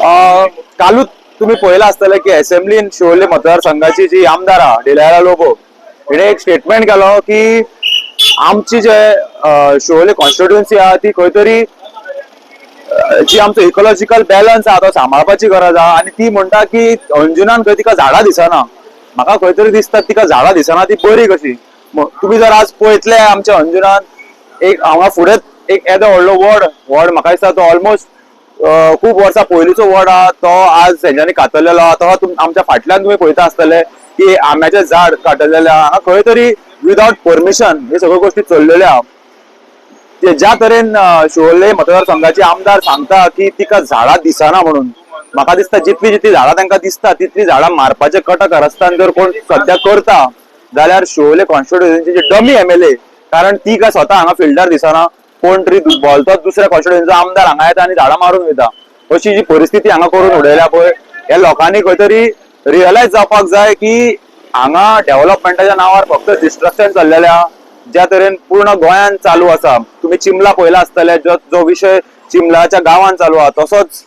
कालूच तुम्ही पळयला आसतले की असेंब्लीन शिवोले मतदारसंघाची जी आमदार आहा डिलारा लोबो हिणे एक स्टेटमेंट केलो की आमची जे शिवोले कॉन्स्टिट्युएन्सी आहा ती खंय तरी जी आमचो इकोलॉजिकल बॅलन्स आहा तो सांबाळपाची गरज आहा आणि ती म्हणटा की अंजुनान खंय तिका झाडां दिसना म्हाका खंय तरी दिसता तिका झाडां दिसना ती बरी कशी तुम्ही जर आज पळयतले आमच्या अंजुनान एक हांगा फुडें एक येदो व्हडलो वड म्हाका दिसता तो ऑलमोस्ट खूप वर्सां पयलींचो वड आहा तो आज तेंच्यांनी कातरलेलो आहा तो आमच्या फाटल्यान तुम्ही पळयता आसतले की आंब्याचे झाड कातरलेले आहा हांगा खंय तरी विदाउट परमिशन हे सगळ्यो गोष्टी चल्लेल्यो आहा ज्या तरेन शिवोले मतदारसंघाचे आमदार सांगता की तिका झाडां दिसना म्हणून म्हाका दिसता जितली झाडां तांकां दिसता तितली झाडां मारपाचे कट कारस्थान जर कोण सध्या करता जाल्यार शिवोले कॉन्स्टिट्युएन्सीचे डमी एमएलए कारण ती काय स्वतः हांगा फिल्डार दिसना कोण तरी बोलतोच दुसऱ्या कॉन्स्टिट्युएन्सीचो आमदार हांगा येता आनी झाडां मारून वयता अशी जी परिस्थिती हांगा करून उडयल्या पळय ह्या लोकांनी खंय तरी रियलायज जावपाक जाय की हांगा डेव्हलपमेंटाच्या नांवार फक्त डिस्ट्रक्शन चल्लेलें आहा ज्या तरेन पूर्ण गोंयान चालू आसा तुम्ही चिमला पळयला आसतले जो विषय चिमलाच्या गांवांत चालू आहा तसोच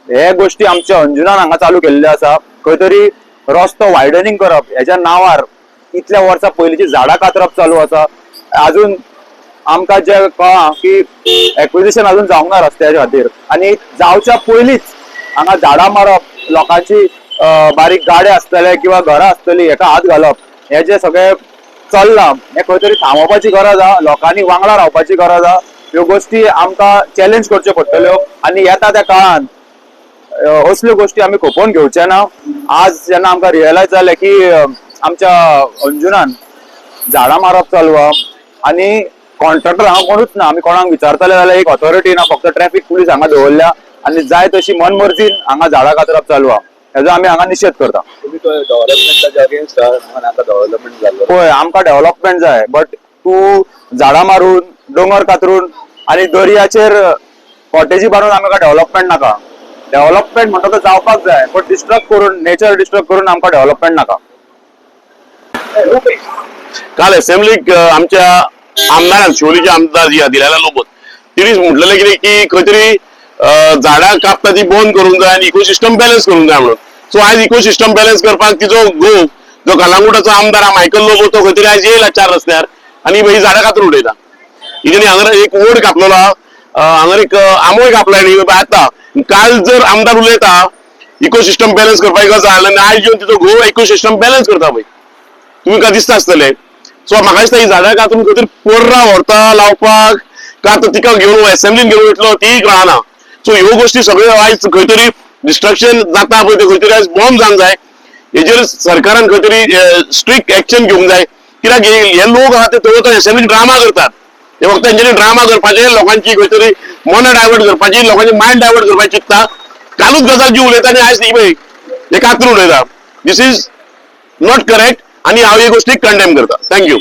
हे गोष्टी आमच्या अंजुनान हांगा चालू केल्ल्यो आसा खंय तरी रस्तो वायडनिंग करप हेच्या नांवार इतल्या वर्सां पयलींची झाडां कातरप चालू आसा अजून आमकां जे कळ्ळां की एक्विजिशन अजून जावंक ना रस्त्याच्या खातीर आनी जावच्या पयलींच हांगा झाडां मारप लोकांची बारीक गाड्यो आसतले किंवा घरां आसतली हेका हात घालप हे जे सगळे चल्लां हे खंय तरी थांबोवपाची गरज आहा लोकांनी वांगडा रावपाची गरज आहा ह्यो गोष्टी आमकां चॅलेंज करच्यो पडटल्यो आनी येता त्या काळान असल्यो गोष्टी आमी खोपोवन घेवचे ना आज जेन्ना आमकां रियलायज जालें की आमच्या अंजुनान झाडां मारप चालू आहा आनी कॉन्ट्रॅक्टर हांगा कोणूच ना आमी कोणाक विचारतले जाल्यार एक ऑथॉरिटी ना फक्त ट्रॅफिक पुलीस हांगा दवरल्या आनी जाय तशी मनमर्जीन हांगा झाडां कातरप चालू आहा हेजो आमी हांगा निशेध करता पळय आमकां डेव्हलपमेंट जाय बट तूं झाडां मारून दोंगर कातरून आनी दर्याचेर कॉटेजी बांदून आमकां डेव्हलपमेंट नाका डेव्हलपमेंट म्हणटा तो जावपाक जाय बट डिस्ट्रक्ट करून नेचर डिस्ट्रक्ट करून आमकां डेव्हलपमेंट नाका काल असेंब्लीक आमच्या आमदारान शिवोलीचे आमदार जी दिलारा लोबो तिणीच म्हटलेले कितें की खंय तरी झाडां कापता ती बंद करूंक जाय आनी इकोसिस्टम बॅलन्स करूंक जाय म्हणून सो आयज इकोसिस्टम बॅलन्स करपाक तिजो घोव जो कलंगुटाचो आमदार मायकल लोबो तो खंय तरी आयज येयला 4 रस्त्यार आनी ही झाडां कातरून उडयता हिणें हांगा एक वड कापलेलो हांगा एक आंबोय कापला आनी आतां काल जर आमदार उलयता इकोसिस्टम बॅलन्स करपाक गजाल आनी आयज येवन तिजो घोव इकोसिस्टम बॅलन्स करता पळय तुमकां दिसता आसतलें सो म्हाका दिसता ही झाडां कातरून खंय तरी पर्रा व्हरता लावपाक का तिका घेवन असेंब्लीन घेवन वयतलो ती कळना सो ह्यो गोष्टी सगळ्यो आयज खंय तरी डिस्ट्रक्शन जाता पळय ते खंय तरी आयज बंद जावंक जाय हेजेर सरकारान खंय तरी स्ट्रिक्ट एक्शन घेवंक जाय कित्याक हे लोक आहा ते थंय असेंब्लीन ड्रामा करतात हे फक्त तेंच्यांनी ड्रामा करपाचे लोकांची खंय तरी मनां डायवर्ट करपाची लोकांची मायंड डायवर्ट करपाची चिंतता कालूच गजाल जी उलयता आनी आयज ही पळय हे कातरून उडयता दिस इज नॉट करेक्ट आनी हांव हे गोष्टीक कंडेम करता थँक्यू